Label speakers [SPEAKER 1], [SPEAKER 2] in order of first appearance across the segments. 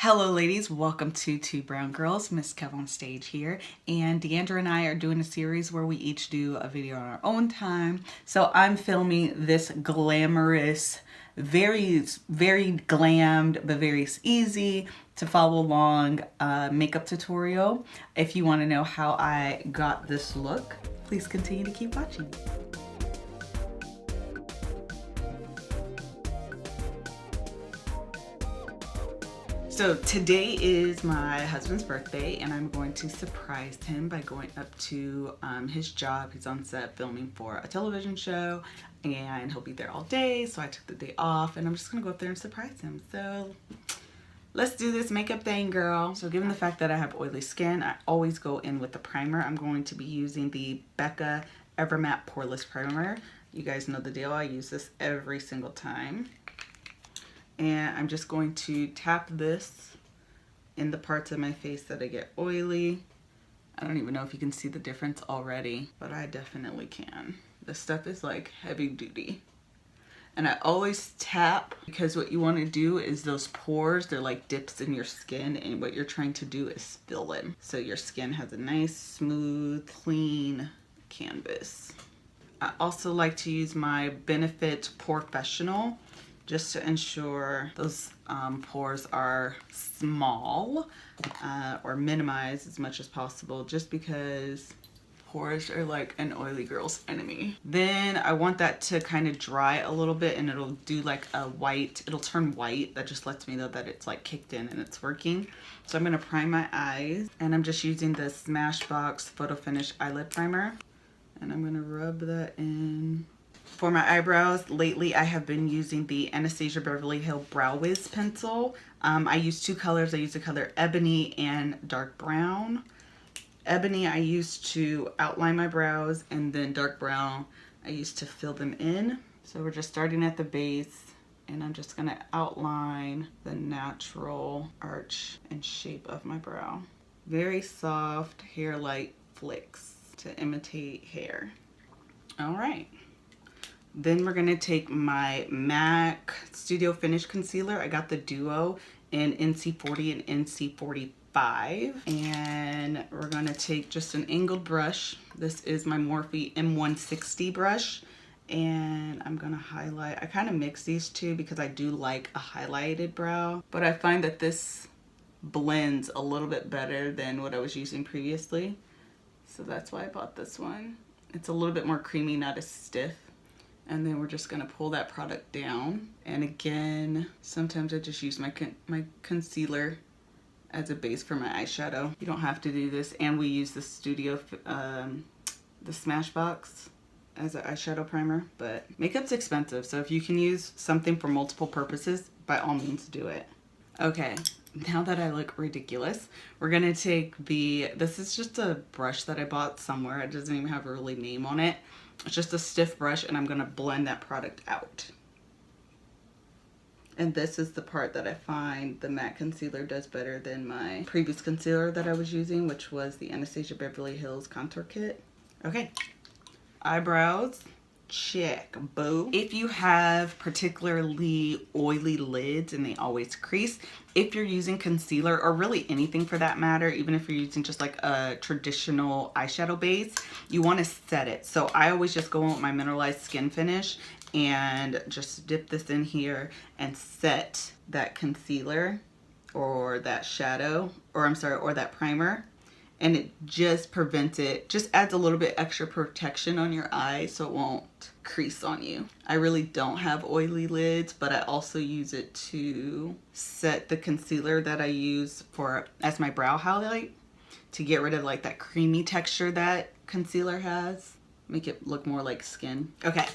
[SPEAKER 1] Hello ladies, welcome to Two Brown Girls. Miss KevOnStage here, and Deandra and I are doing a series where we each do a video on our own time. So I'm filming this glamorous, very glammed but very easy to follow along makeup tutorial. If you want to know how I got this look, please continue to keep watching. So today is my husband's birthday, and I'm going to surprise him by going up to his job. He's on set filming for a television show, and he'll be there all day. So I took the day off, and I'm just gonna go up there and surprise him. So let's do this makeup thing, girl. So given the fact that I have oily skin, I always go in with the primer. I'm going to be using the Becca Evermatte Poreless Primer. You guys know the deal. I use this every single time. And I'm just going to tap this in the parts of my face that I get oily. I don't even know if you can see the difference already, but I definitely can. This stuff is like heavy duty. And I always tap because what you want to do is those pores, they're like dips in your skin, and what you're trying to do is fill them. So your skin has a nice, smooth, clean canvas. I also like to use my Benefit Pore-fessional just to ensure those pores are small or minimized as much as possible, just because pores are like an oily girl's enemy. Then I want that to kind of dry a little bit, and it'll do like a white, it'll turn white. That just lets me know that it's like kicked in and it's working. So I'm gonna prime my eyes, and I'm just using the Box PhotoFiinish eyelid primer, and I'm gonna rub that in. For my eyebrows, lately I have been using the Anastasia Beverly Hills Brow Wiz pencil. I use two colors. I use the color Ebony and Dark Brown. Ebony I use to outline my brows, and then Dark Brown I use to fill them in. So we're just starting at the base, and I'm just gonna outline the natural arch and shape of my brow. Very soft hair-like flicks to imitate hair. All right. Then we're gonna take my MAC Studio Finish Concealer. I got the Duo in NC40 and NC45. And we're gonna take just an angled brush. This is my Morphe M160 brush. And I'm gonna highlight. I kind of mix these two because I do like a highlighted brow. But I find that this blends a little bit better than what I was using previously. So that's why I bought this one. It's a little bit more creamy, not as stiff. And then we're just gonna pull that product down. And again, sometimes I just use my concealer as a base for my eyeshadow. You don't have to do this. And we use the the Smashbox as an eyeshadow primer, but makeup's expensive. So if you can use something for multiple purposes, by all means do it. Okay, now that I look ridiculous, we're gonna take this is just a brush that I bought somewhere. It doesn't even have a really name on it. It's just a stiff brush, and I'm gonna blend that product out. And this is the part that I find the matte concealer does better than my previous concealer that I was using, which was the Anastasia Beverly Hills Contour Kit. Okay, eyebrows. Check, boo. If you have particularly oily lids and they always crease, if you're using concealer, or really anything for that matter, even if you're using just like a traditional eyeshadow base, you want to set it. So I always just go in with my mineralized skin finish and just dip this in here and set that concealer or that shadow, or I'm sorry, or that primer. And it just prevents it, just adds a little bit extra protection on your eyes so it won't crease on you. I really don't have oily lids, but I also use it to set the concealer that I use as my brow highlight, to get rid of like that creamy texture that concealer has, make it look more like skin. Okay,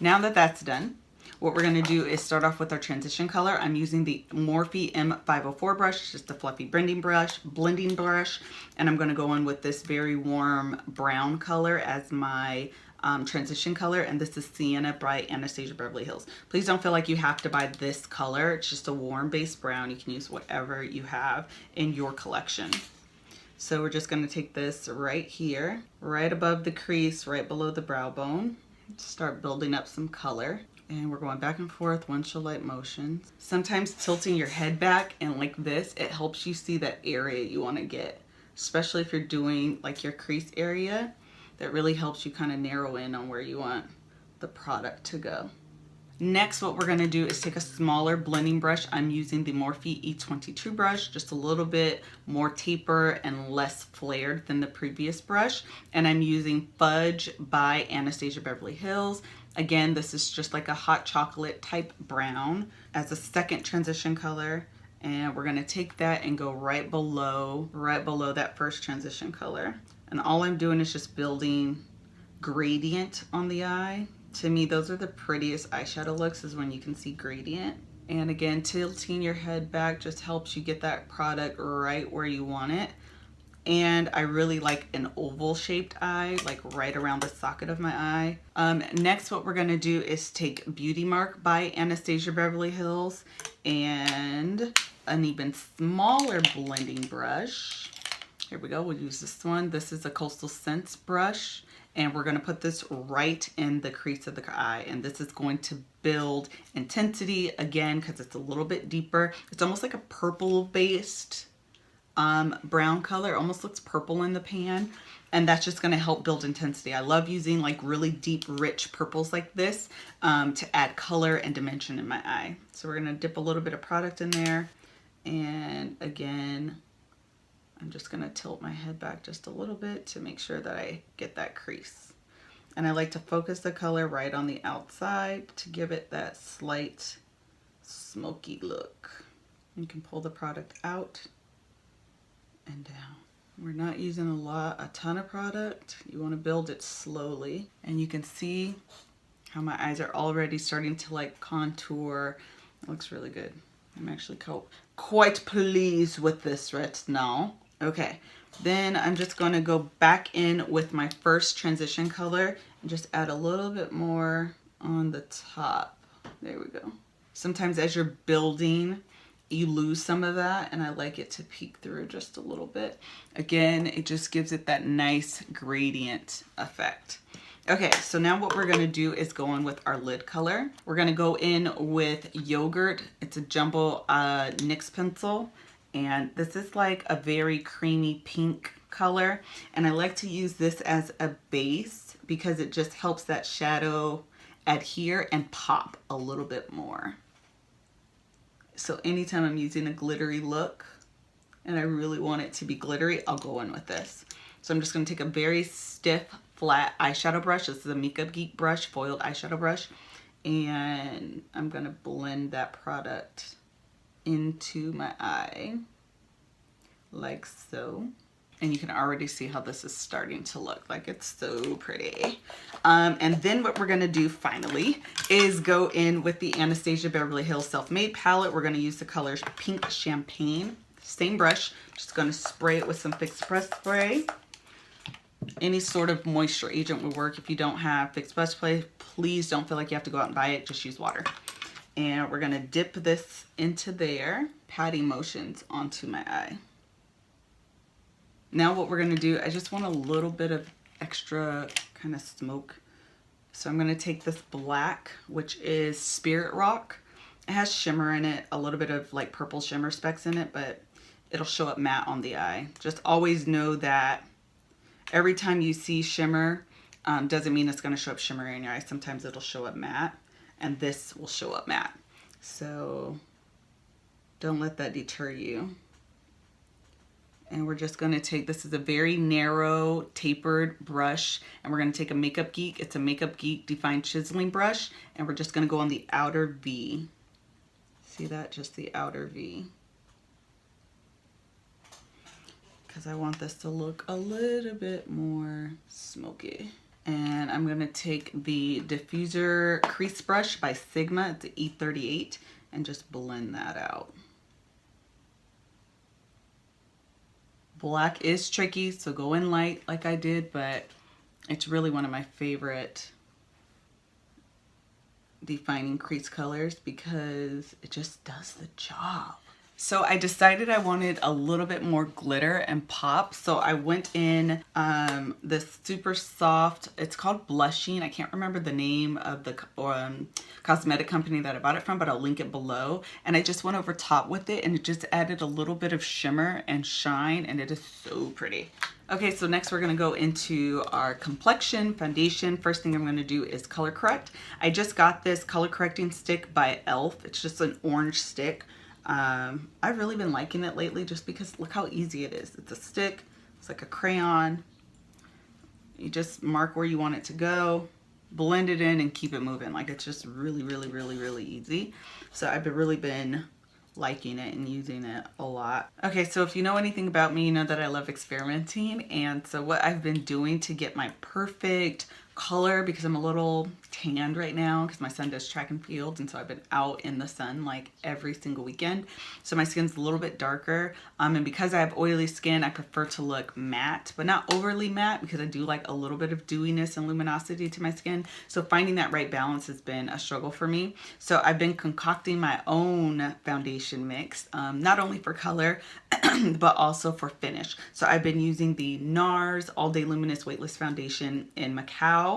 [SPEAKER 1] now that that's done, what we're gonna do is start off with our transition color. I'm using the Morphe M504 brush, just a fluffy blending brush, and I'm gonna go in with this very warm brown color as my transition color, and this is Sienna by Anastasia Beverly Hills. Please don't feel like you have to buy this color. It's just a warm base brown. You can use whatever you have in your collection. So we're just gonna take this right here, right above the crease, right below the brow bone. Start building up some color. And we're going back and forth, windshield light motions. Sometimes tilting your head back and like this, it helps you see that area you want to get. Especially if you're doing like your crease area, that really helps you kind of narrow in on where you want the product to go. Next, what we're gonna do is take a smaller blending brush. I'm using the Morphe E22 brush, just a little bit more taper and less flared than the previous brush. And I'm using Fudge by Anastasia Beverly Hills. Again, this is just like a hot chocolate type brown as a second transition color. And we're gonna take that and go right below that first transition color. And all I'm doing is just building gradient on the eye. To me, those are the prettiest eyeshadow looks, is when you can see gradient. And again, tilting your head back just helps you get that product right where you want it. And I really like an oval shaped eye, like right around the socket of my eye. Next, what we're gonna do is take Beauty Mark by Anastasia Beverly Hills and an even smaller blending brush. Here we go, we'll use this one. This is a Coastal Scents brush. And we're gonna put this right in the crease of the eye. And this is going to build intensity again, because it's a little bit deeper. It's almost like a purple based brown color. It almost looks purple in the pan. And that's just gonna help build intensity. I love using like really deep, rich purples like this to add color and dimension in my eye. So we're gonna dip a little bit of product in there. And again, I'm just gonna tilt my head back just a little bit to make sure that I get that crease. And I like to focus the color right on the outside to give it that slight smoky look. You can pull the product out and down. We're not using a ton of product. You wanna build it slowly. And you can see how my eyes are already starting to like contour. It looks really good. I'm actually quite pleased with this right now. Okay, then I'm just going to go back in with my first transition color and just add a little bit more on the top. There we go. Sometimes as you're building, you lose some of that, and I like it to peek through just a little bit. Again, it just gives it that nice gradient effect. Okay, so now what we're gonna do is go in with our lid color. We're gonna go in with Yogurt. It's a jumbo NYX pencil. And this is like a very creamy pink color. And I like to use this as a base because it just helps that shadow adhere and pop a little bit more. So anytime I'm using a glittery look and I really want it to be glittery, I'll go in with this. So I'm just gonna take a very stiff, flat eyeshadow brush. This is a Makeup Geek brush, foiled eyeshadow brush. And I'm gonna blend that product into my eye like so. And you can already see how this is starting to look. Like, it's so pretty. And then what we're gonna do finally is go in with the Anastasia Beverly Hills Self-Made palette. We're gonna use the colors Pink Champagne. Same brush, just gonna spray it with some Fix Press spray. Any sort of moisture agent will work. If you don't have Fix Press spray, please don't feel like you have to go out and buy it, just use water. And we're gonna dip this into there, patting motions onto my eye. Now what we're gonna do, I just want a little bit of extra kind of smoke. So I'm gonna take this black, which is Spirit Rock. It has shimmer in it, a little bit of like purple shimmer specks in it, but it'll show up matte on the eye. Just always know that every time you see shimmer, doesn't mean it's gonna show up shimmer in your eye. Sometimes it'll show up matte. And this will show up matte. So don't let that deter you. And we're just gonna take, this is a very narrow tapered brush, and we're gonna take a Makeup Geek. It's a Makeup Geek Defined Chiseling brush, and we're just gonna go on the outer V. See that? Just the outer V. Because I want this to look a little bit more smoky. And I'm gonna take the diffuser crease brush by Sigma, it's the E38, and just blend that out. Black is tricky, so go in light like I did, but it's really one of my favorite defining crease colors because it just does the job. So I decided I wanted a little bit more glitter and pop. So I went in this super soft, it's called Blushing. I can't remember the name of the cosmetic company that I bought it from, but I'll link it below. And I just went over top with it and it just added a little bit of shimmer and shine, and it is so pretty. Okay, so next we're gonna go into our complexion foundation. First thing I'm gonna do is color correct. I just got this color correcting stick by e.l.f. It's just an orange stick. I've really been liking it lately just because look how easy it is. It's a stick, it's like a crayon. You just mark where you want it to go, blend it in and keep it moving. Like it's just really, really, really, really easy. So I've really been liking it and using it a lot. Okay, so if you know anything about me, you know that I love experimenting. And so what I've been doing to get my perfect color, because I'm a little tanned right now because my son does track and field, and so I've been out in the sun like every single weekend, so my skin's a little bit darker, and because I have oily skin, I prefer to look matte, but not overly matte, because I do like a little bit of dewiness and luminosity to my skin. So finding that right balance has been a struggle for me. So I've been concocting my own foundation mix, not only for color but also for finish. So I've been using the NARS All Day Luminous Weightless Foundation in Macao.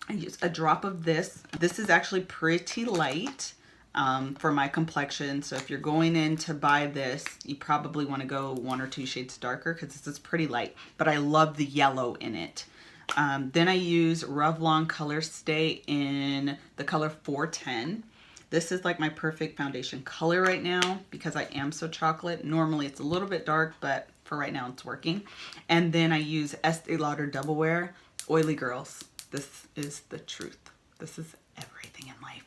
[SPEAKER 1] I use a drop of this. This is actually pretty light for my complexion. So if you're going in to buy this, you probably want to go 1 or 2 shades darker because this is pretty light, but I love the yellow in it. Then I use Revlon ColorStay in the color 410. This is like my perfect foundation color right now because I am so chocolate. Normally it's a little bit dark, but for right now it's working. And then I use Estee Lauder Double Wear Oily Girls. This is the truth. This is everything in life.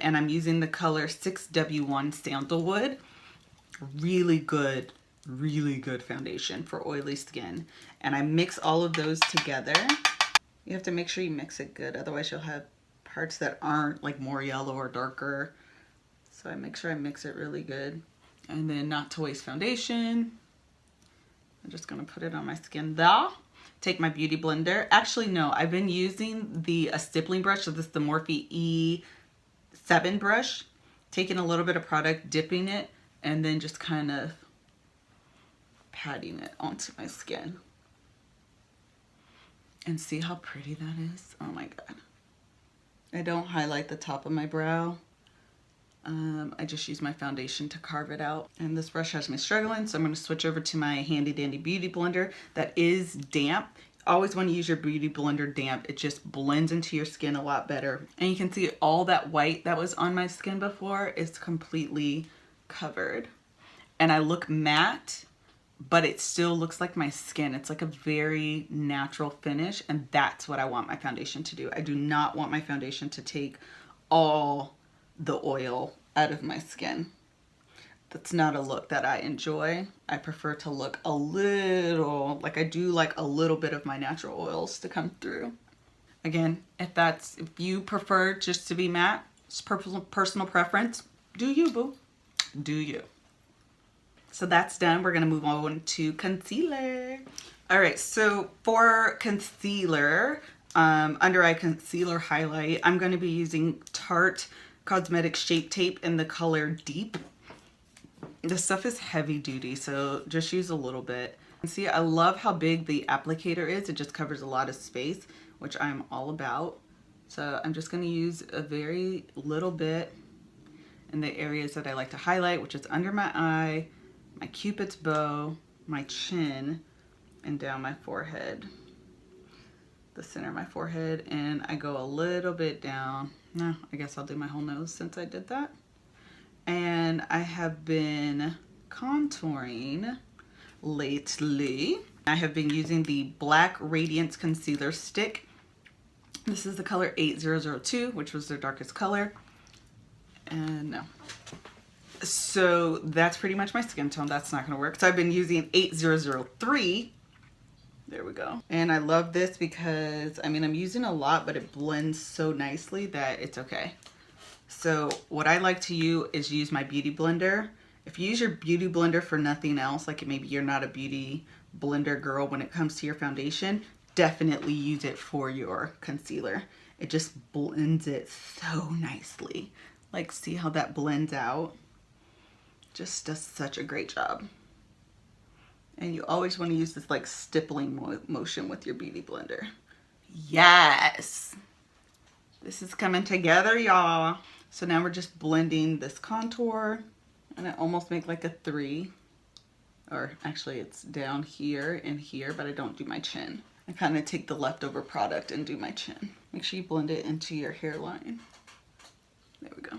[SPEAKER 1] And I'm using the color 6W1 Sandalwood. Really good foundation for oily skin. And I mix all of those together. You have to make sure you mix it good, otherwise you'll have parts that aren't like more yellow or darker. So I make sure I mix it really good. And then not to waste foundation, I'm just gonna put it on my skin there. Take my beauty blender. Actually, no, I've been using a stippling brush. So this is the Morphe E7 brush. Taking a little bit of product, dipping it, and then just kind of patting it onto my skin. And see how pretty that is? Oh my God. I don't highlight the top of my brow. I just use my foundation to carve it out. And this brush has me struggling, so I'm going to switch over to my handy dandy beauty blender that is damp. Always want to use your beauty blender damp. It just blends into your skin a lot better. And you can see all that white that was on my skin before is completely covered. And I look matte, but it still looks like my skin. It's like a very natural finish, and that's what I want my foundation to do. I do not want my foundation to take all the oil out of my skin. That's not a look that I enjoy. I prefer to look a little, like I do like a little bit of my natural oils to come through. Again, if you prefer just to be matte, it's personal preference, do you, boo? Do you. So that's done. We're gonna move on to concealer. All right, so for concealer, under eye concealer highlight, I'm gonna be using Tarte Cosmetic Shape Tape in the color Deep. This stuff is heavy duty, so just use a little bit. And see, I love how big the applicator is. It just covers a lot of space, which I'm all about. So I'm just gonna use a very little bit in the areas that I like to highlight, which is under my eye, my cupid's bow, my chin, and down my forehead. The center of my forehead, and I go a little bit down. No, I guess I'll do my whole nose since I did that. And I have been contouring lately. I have been using the Black Radiance Concealer Stick. This is the color 8002, which was their darkest color. And no. So that's pretty much my skin tone. That's not gonna work. So I've been using 8003. There we go. And I love this because, I mean, I'm using a lot, but it blends so nicely that it's okay. So what I like to use my beauty blender. If you use your beauty blender for nothing else, like maybe you're not a beauty blender girl when it comes to your foundation, definitely use it for your concealer. It just blends it so nicely. Like, see how that blends out? just does such a great job. And you always want to use this like stippling motion with your beauty blender. Yes! This is coming together, y'all. So now we're just blending this contour, and I almost make like a 3. Or actually it's down here and here, but I don't do my chin. I kind of take the leftover product and do my chin. Make sure you blend it into your hairline. There we go.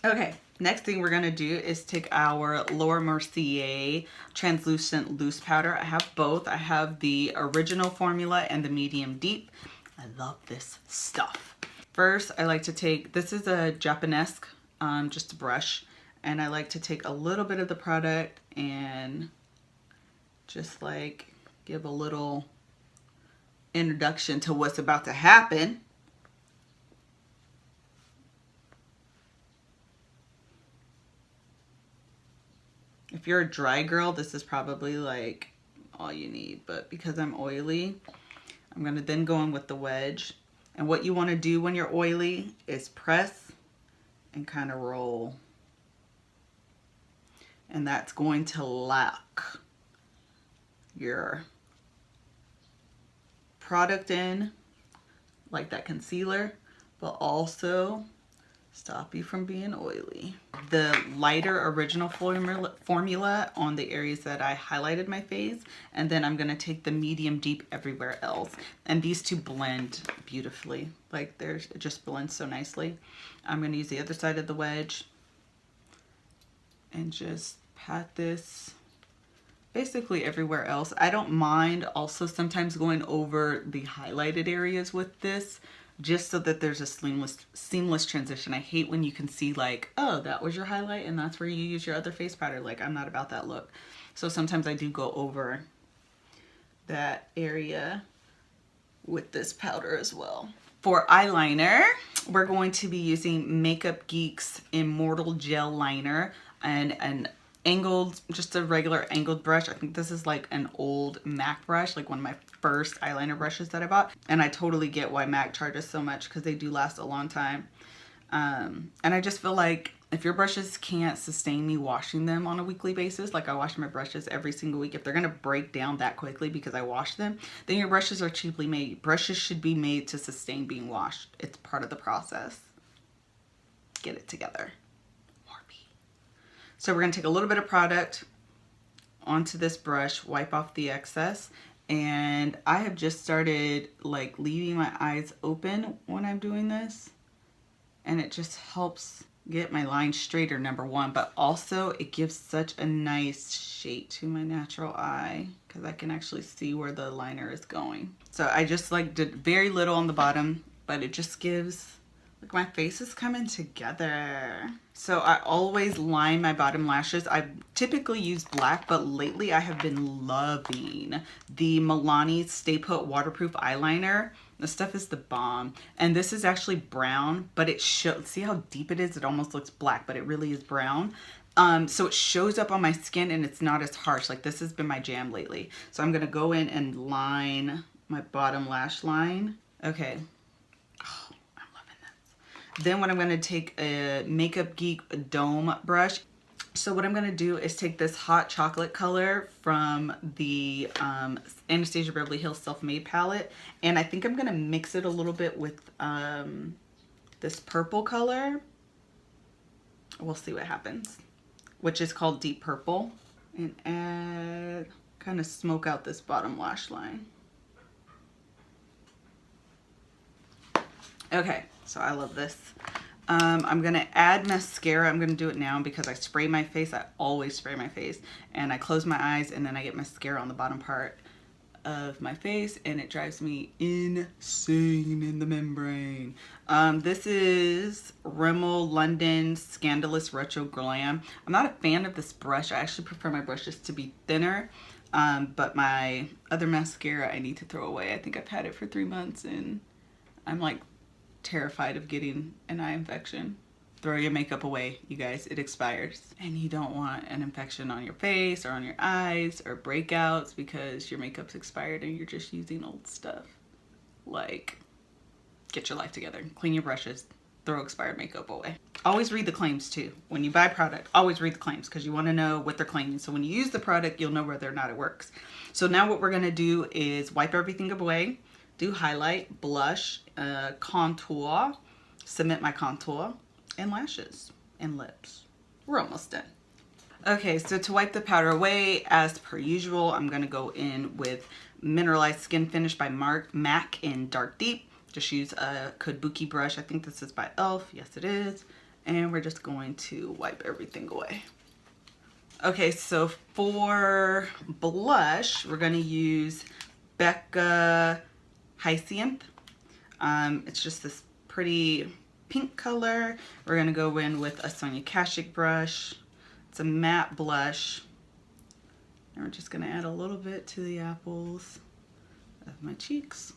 [SPEAKER 1] Okay, next thing we're gonna do is take our Laura Mercier translucent loose powder. I have both. I have the original formula and the medium deep. I love this stuff. First, I like to take, this is a Japanesque, just a brush, and I like to take a little bit of the product and just like give a little introduction to what's about to happen. If you're a dry girl, this is probably like all you need, but because I'm oily, I'm gonna then go in with the wedge. And what you wanna do when you're oily is press and kind of roll. And that's going to lock your product in, like that concealer, but also stop you from being oily. The lighter original formula on the areas that I highlighted my face, and then I'm gonna take the medium deep everywhere else. And these two blend beautifully. Like it just blends so nicely. I'm gonna use the other side of the wedge and just pat this basically everywhere else. I don't mind also sometimes going over the highlighted areas with this, just so that there's a seamless transition. I hate when you can see like, oh, that was your highlight and that's where you use your other face powder. Like, I'm not about that look. So sometimes I do go over that area with this powder as well. For eyeliner, we're going to be using Makeup Geek's Immortal Gel Liner and an angled, just a regular angled brush. I think this is like an old MAC brush, like one of my first eyeliner brushes that I bought. And I totally get why MAC charges so much, because they do last a long time. And I just feel like if your brushes can't sustain me washing them on a weekly basis, like I wash my brushes every single week, if they're gonna break down that quickly because I wash them, then your brushes are cheaply made. Brushes should be made to sustain being washed. It's part of the process. Get it together. So we're gonna take a little bit of product onto this brush, wipe off the excess, and I have just started like leaving my eyes open when I'm doing this, and it just helps get my line straighter, number one, but also it gives such a nice shape to my natural eye because I can actually see where the liner is going. So I just like did very little on the bottom, but it just gives, look, my face is coming together. So I always line my bottom lashes. I typically use black, but lately I have been loving the Milani Stayput waterproof eyeliner. This stuff is the bomb. And this is actually brown, but it shows, see how deep it is? It almost looks black, but it really is brown. So it shows up on my skin and it's not as harsh. Like, this has been my jam lately. So I'm gonna go in and line my bottom lash line. Okay. Then what I'm going to take a Makeup Geek Dome brush. So what I'm going to do is take this hot chocolate color from the Anastasia Beverly Hills Self-Made palette. And I think I'm going to mix it a little bit with this purple color. We'll see what happens. Which is called Deep Purple. And add, kind of smoke out this bottom lash line. Okay. So I love this. I'm gonna add mascara. I'm gonna do it now because I spray my face. I always spray my face. And I close my eyes and then I get mascara on the bottom part of my face and it drives me insane in the membrane. This is Rimmel London Scandalous Retro Glam. I'm not a fan of this brush. I actually prefer my brushes to be thinner. But my other mascara I need to throw away. I think I've had it for 3 months and I'm like terrified of getting an eye infection. Throw your makeup away, you guys. It expires. And you don't want an infection on your face or on your eyes or breakouts because your makeup's expired and you're just using old stuff. Like, get your life together. Clean your brushes. throw expired makeup away. Always read the claims too. When you buy product, always read the claims because you want to know what they're claiming. So when you use the product, you'll know whether or not it works. So now what we're going to do is wipe everything away, do highlight, blush, contour, cement my contour, and lashes and lips. We're almost done. Okay, so to wipe the powder away, as per usual, I'm going to go in with Mineralized Skin Finish by MAC in Dark Deep. Just use a kabuki brush. I think this is by e.l.f. Yes, it is. And we're just going to wipe everything away. Okay, so for blush, we're going to use Becca Hyacinth. It's just this pretty pink color. We're going to go in with a Sonia Kashuk brush. It's a matte blush. And we're just going to add a little bit to the apples of my cheeks.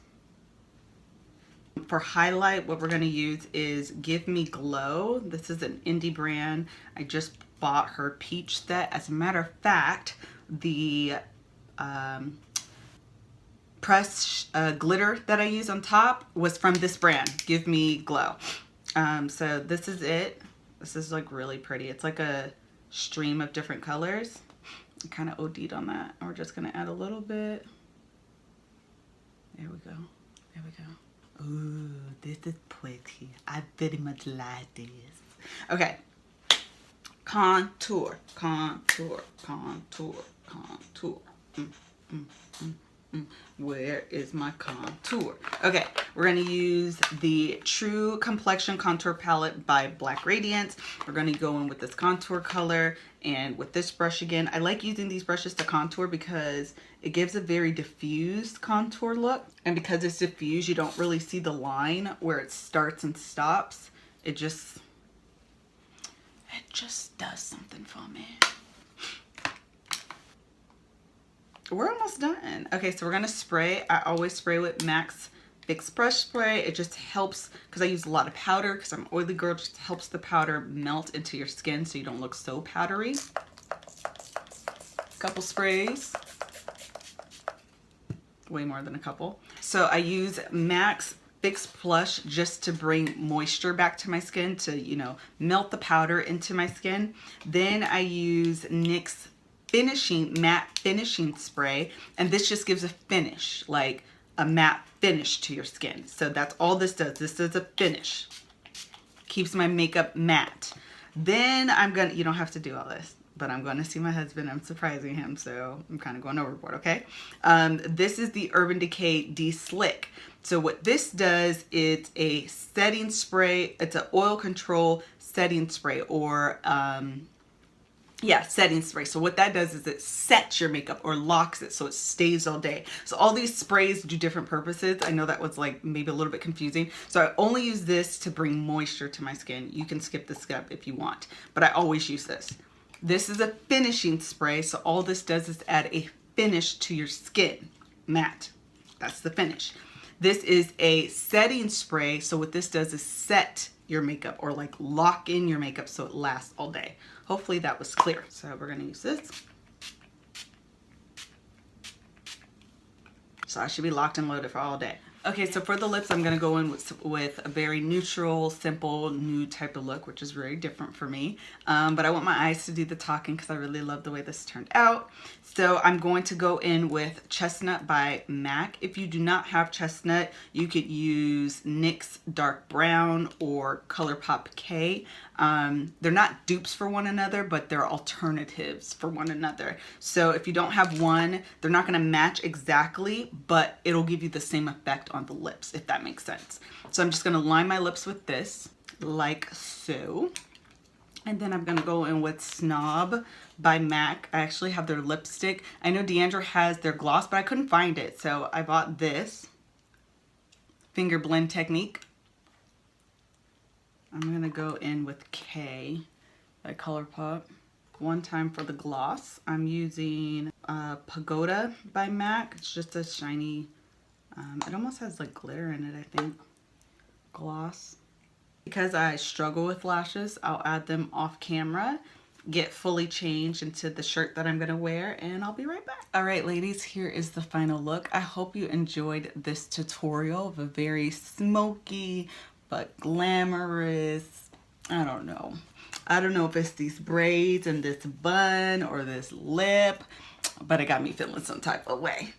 [SPEAKER 1] For highlight, what we're going to use is Give Me Glow. This is an indie brand. I just bought her peach set. As a matter of fact, the pressed glitter that I use on top was from this brand, Give Me Glow. So this is it. This is like really pretty. It's like a stream of different colors. I kind of OD'd on that. And we're just going to add a little bit. There we go. There we go. Ooh, this is pretty. I very much like this. Okay. Contour, contour, contour, contour. Where is my contour? Okay, we're going to use the True Complexion Contour Palette by Black Radiance. We're going to go in with this contour color and with this brush again. I like using these brushes to contour because it gives a very diffused contour look. And because it's diffused, you don't really see the line where it starts and stops. It just does something for me. We're almost done. Okay, so we're gonna spray. I always spray with MAC's Fix Brush Spray. It just helps, because I use a lot of powder, because I'm an oily girl, it just helps the powder melt into your skin so you don't look so powdery. Couple sprays. Way more than a couple. So I use MAC's Fix Blush just to bring moisture back to my skin, to, you know, melt the powder into my skin. Then I use NYX matte finishing spray, and this just gives a finish, like a matte finish to your skin. So that's all this does. This is a finish. Keeps my makeup matte. Then I'm gonna, you don't have to do all this, but I'm gonna see my husband. I'm surprising him, so I'm kind of going overboard, okay? This is the Urban Decay De-Slick. So what this does, it's a setting spray. It's an oil control setting spray, or yeah, setting spray. So what that does is it sets your makeup or locks it so it stays all day. So all these sprays do different purposes. I know that was like maybe a little bit confusing. So I only use this to bring moisture to my skin. You can skip this step if you want, but I always use this. This is a finishing spray. So all this does is add a finish to your skin. Matte. That's the finish. This is a setting spray. So what this does is set your makeup, or like lock in your makeup so it lasts all day. Hopefully that was clear. So we're gonna use this. So I should be locked and loaded for all day. Okay, so for the lips, I'm gonna go in with a very neutral, simple, nude type of look, which is very different for me. But I want my eyes to do the talking because I really love the way this turned out. So I'm going to go in with Chestnut by MAC. If you do not have Chestnut, you could use NYX Dark Brown or ColourPop K. They're not dupes for one another, but they're alternatives for one another. So if you don't have one, they're not gonna match exactly, but it'll give you the same effect on the lips, if that makes sense. So I'm just gonna line my lips with this, like so. And then I'm gonna go in with Snob by MAC. I actually have their lipstick. I know Deandra has their gloss, but I couldn't find it. So I bought this finger blend technique. I'm gonna go in with K by ColourPop. One time for the gloss, I'm using Pagoda by MAC. It's just a shiny, it almost has like glitter in it, I think, gloss. Because I struggle with lashes, I'll add them off camera, get fully changed into the shirt that I'm gonna wear, and I'll be right back. All right, ladies, here is the final look. I hope you enjoyed this tutorial of a very smoky, but glamorous. I don't know. I don't know if it's these braids and this bun or this lip, but it got me feeling some type of way.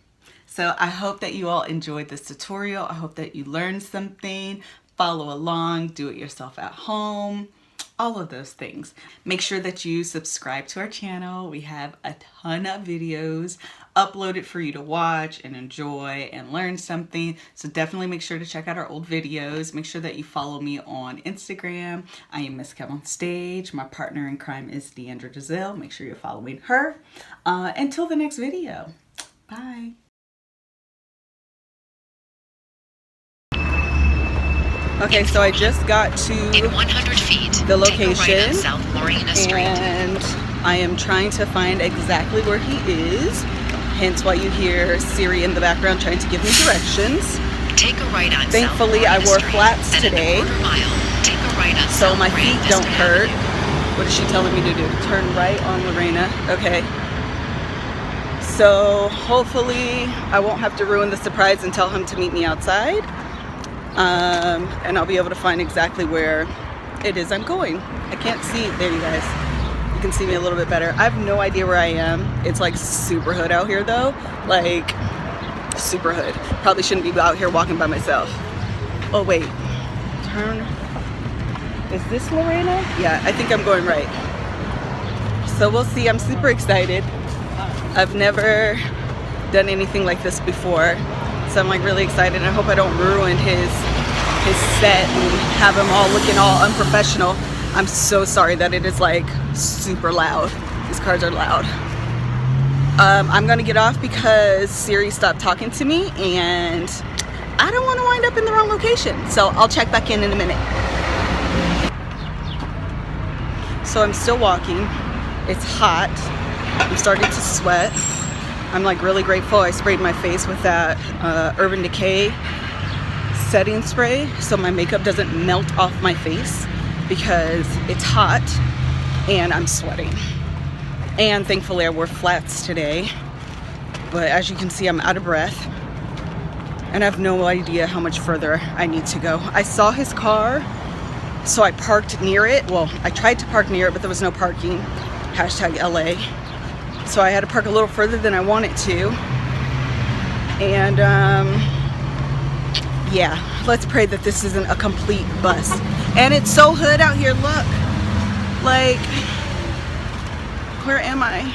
[SPEAKER 1] So I hope that you all enjoyed this tutorial. I hope that you learned something. Follow along, do it yourself at home, all of those things. Make sure that you subscribe to our channel. We have a ton of videos uploaded for you to watch and enjoy and learn something. So definitely make sure to check out our old videos. Make sure that you follow me on Instagram. I am Miss KevOnStage. My partner in crime is Deandra Giselle. Make sure you're following her. Until the next video. Bye. Okay, so I just got to
[SPEAKER 2] in 100 feet,
[SPEAKER 1] the location,
[SPEAKER 2] take a right on South Lorena Street.
[SPEAKER 1] And I am trying to find exactly where he is. Hence why you hear Siri in the background trying to give me directions.
[SPEAKER 2] Take a right on
[SPEAKER 1] Thankfully, I wore flats today,
[SPEAKER 2] take a right on
[SPEAKER 1] so my feet don't hurt.
[SPEAKER 2] Avenue.
[SPEAKER 1] What is she telling me to do? Turn right on Lorena. Okay. So hopefully I won't have to ruin the surprise and tell him to meet me outside. And I'll be able to find exactly where it is I'm going. I can't see. There, you guys. You can see me a little bit better. I have no idea where I am. It's like super hood out here though. Like super hood. Probably shouldn't be out here walking by myself. Oh wait. Turn. Is this Lorena? Yeah, I think I'm going right. So we'll see. I'm super excited. I've never done anything like this before. So I'm like really excited, and I hope I don't ruin his set and have him all looking all unprofessional. I'm so sorry that it is like super loud. These cars are loud. I'm gonna get off because Siri stopped talking to me and I don't want to wind up in the wrong location. So I'll check back in a minute. So I'm still walking. It's hot. I'm starting to sweat. I'm like really grateful I sprayed my face with that Urban Decay setting spray so my makeup doesn't melt off my face because it's hot and I'm sweating. And thankfully I wore flats today, but as you can see I'm out of breath and I have no idea how much further I need to go. I saw his car, so I parked near it. Well, I tried to park near it, but there was no parking. Hashtag LA. So I had to park a little further than I wanted to. And yeah, let's pray that this isn't a complete bust. And it's so hood out here, look. Like, where am I?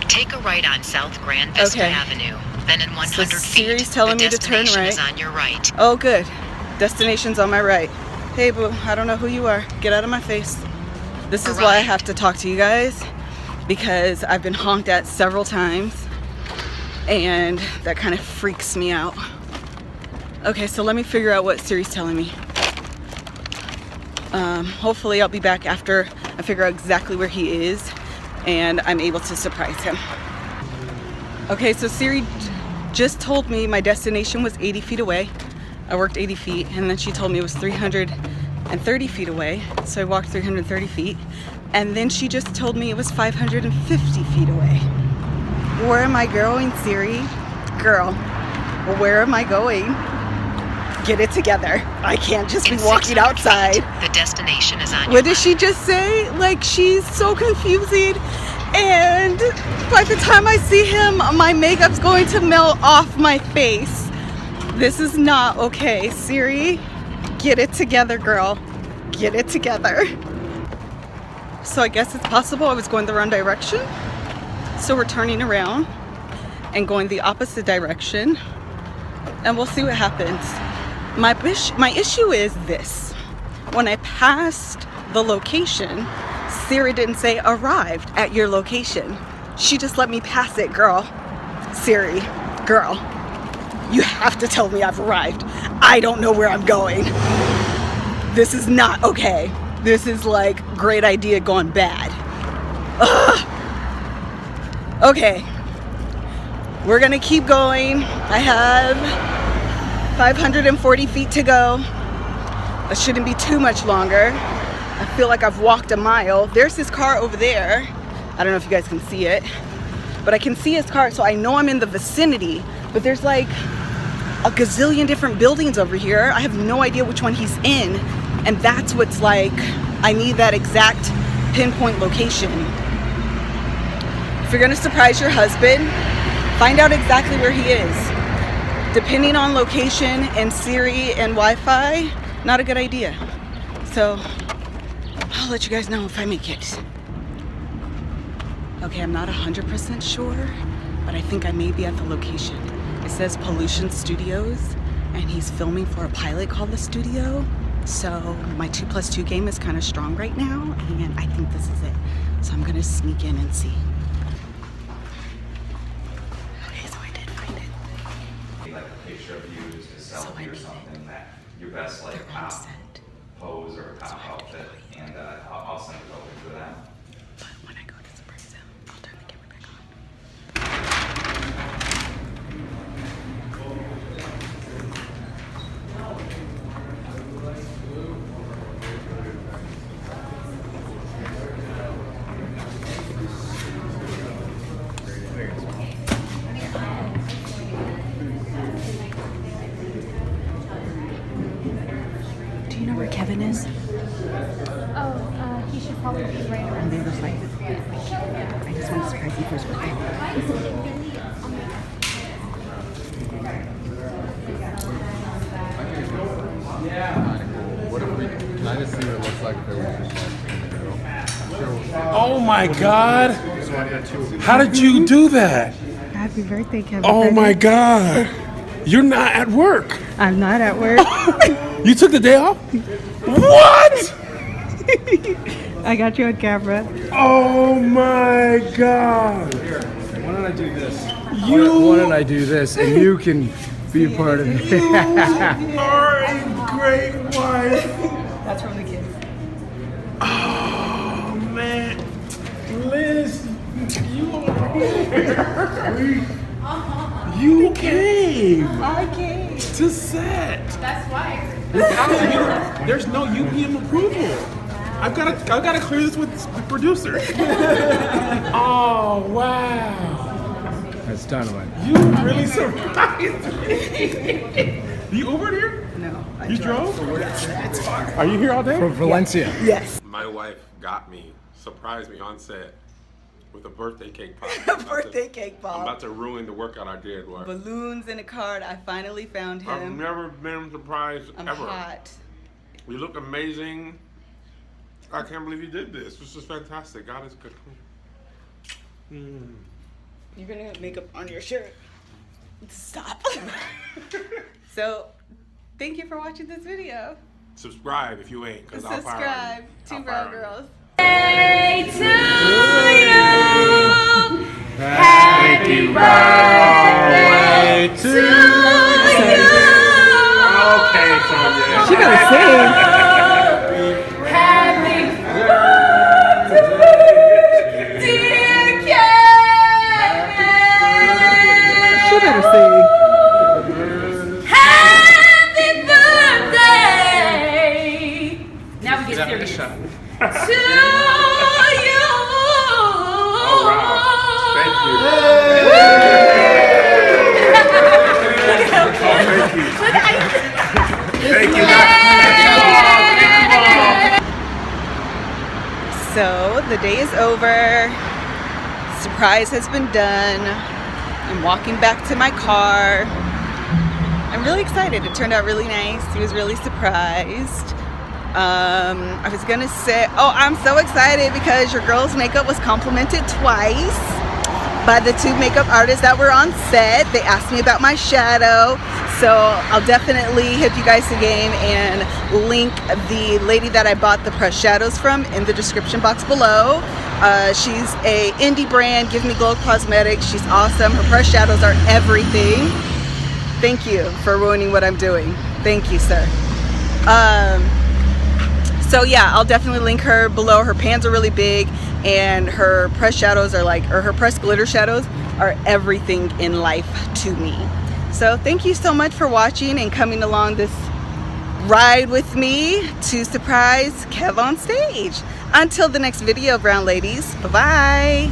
[SPEAKER 2] Take a right on South Grand Vista Avenue. Then in 100
[SPEAKER 1] so
[SPEAKER 2] feet,
[SPEAKER 1] Siri's telling me to turn right.
[SPEAKER 2] Is on your right.
[SPEAKER 1] Oh, good. Destination's on my right. Hey, boo, I don't know who you are. Get out of my face. This is why I have to talk to you guys, because I've been honked at several times and that kind of freaks me out. Okay, so let me figure out what Siri's telling me. Hopefully I'll be back after I figure out exactly where he is and I'm able to surprise him. Okay, so Siri just told me my destination was 80 feet away. I worked 80 feet and then she told me it was 330 feet away. So I walked 330 feet. And then she just told me it was 550 feet away. Where am I going, Siri? Girl, where am I going? Get it together. I can't just be walking outside.
[SPEAKER 2] The destination is on your
[SPEAKER 1] What did she just say? Like, she's so confusing. And by the time I see him, my makeup's going to melt off my face. This is not okay. Siri, get it together, girl. Get it together. So I guess it's possible I was going the wrong direction. So we're turning around and going the opposite direction. And we'll see what happens. My issue is this. When I passed the location, Siri didn't say arrived at your location. She just let me pass it, girl. Siri, girl, you have to tell me I've arrived. I don't know where I'm going. This is not okay. This is like great idea gone bad. Ugh. Okay, we're gonna keep going. I have 540 feet to go. That shouldn't be too much longer. I feel like I've walked a mile. There's his car over there. I don't know if you guys can see it, but I can see his car, so I know I'm in the vicinity. But there's like a gazillion different buildings over here. I have no idea which one he's in, and that's what's like, I need that exact pinpoint location. If you're gonna surprise your husband, find out exactly where he is. Depending on location and Siri and Wi-Fi, not a good idea. So I'll let you guys know if I make it. Okay, I'm not 100% sure, but I think I may be at the location. It says Pollution Studios, and he's filming for a pilot called The Studio. So my 2+2 game is kind of strong right now, and I think this is it. So I'm gonna sneak in and see. Okay, so I did find it.
[SPEAKER 3] Like a picture of you, just a selfie or something that your best like pose or top outfit, and I'll send it over to them.
[SPEAKER 1] But when I go to surprise him, I'll turn the camera back on. Do you know where Kevin is?
[SPEAKER 4] He should probably be right around
[SPEAKER 1] The other side. I just want to surprise you for his birthday.
[SPEAKER 5] What if we, can I just see what it looks like if it was just like,
[SPEAKER 6] Oh my God! How did you do that?
[SPEAKER 4] Happy birthday, Kevin.
[SPEAKER 6] Oh my God! You're not at work.
[SPEAKER 4] I'm not at work.
[SPEAKER 6] You took the day off? What?
[SPEAKER 4] I got you on camera.
[SPEAKER 6] Oh my God!
[SPEAKER 5] why don't I do this?
[SPEAKER 6] You
[SPEAKER 5] Why don't I do this and you can be a part of it?
[SPEAKER 6] you are a great wife.
[SPEAKER 1] That's from the kids.
[SPEAKER 6] Oh man, Liz, you came.
[SPEAKER 1] I came.
[SPEAKER 6] To set.
[SPEAKER 7] That's why.
[SPEAKER 6] There's no UPM approval. I've got to clear this with the producer. Oh wow!
[SPEAKER 5] That's dynamite.
[SPEAKER 6] You really surprised me. You Ubered here?
[SPEAKER 1] No, I
[SPEAKER 6] You drove? It's far. Are you here all day?
[SPEAKER 5] From Valencia.
[SPEAKER 1] Yes.
[SPEAKER 8] My wife got me, surprised me on set with a birthday cake pop.
[SPEAKER 1] Birthday cake
[SPEAKER 8] I'm
[SPEAKER 1] ball.
[SPEAKER 8] about to ruin the workout I did. What?
[SPEAKER 1] Balloons and a card. I finally found
[SPEAKER 8] I've
[SPEAKER 1] him.
[SPEAKER 8] never been surprised
[SPEAKER 1] I'm
[SPEAKER 8] ever.
[SPEAKER 1] hot.
[SPEAKER 8] You look amazing. I can't believe you did this. This is fantastic. God is good.
[SPEAKER 1] You're gonna have makeup on your shirt. Stop. So, thank you for watching this video.
[SPEAKER 8] Subscribe if you ain't, cause I'll fire
[SPEAKER 1] Subscribe
[SPEAKER 8] you.
[SPEAKER 1] to
[SPEAKER 8] I'll
[SPEAKER 1] Brown
[SPEAKER 8] fire you.
[SPEAKER 1] Girls.
[SPEAKER 7] Happy birthday to you.
[SPEAKER 8] Okay, Sonia.
[SPEAKER 1] She gotta sing.
[SPEAKER 7] Happy birthday, dear Kevin.
[SPEAKER 1] She better sing.
[SPEAKER 7] Happy birthday. Now we get serious. To you.
[SPEAKER 8] Oh wow. Thank you. Thank you.
[SPEAKER 1] So, the day is over. Surprise has been done. I'm walking back to my car. I'm really excited. It turned out really nice. He was really surprised. I was gonna say, oh, I'm so excited because your girl's makeup was complimented twice by the two makeup artists that were on set. They asked me about my shadow, so I'll definitely hit you guys again and link the lady that I bought the pressed shadows from in the description box below. She's a indie brand, Give Me Glow Cosmetics. She's awesome. Her pressed shadows are everything. Thank you for ruining what I'm doing. Thank you, sir. So yeah, I'll definitely link her below. Her pans are really big, and her pressed shadows are like, or her pressed glitter shadows are everything in life to me. So thank you so much for watching and coming along this ride with me to surprise KevOnStage. Until the next video, brown ladies, bye-bye.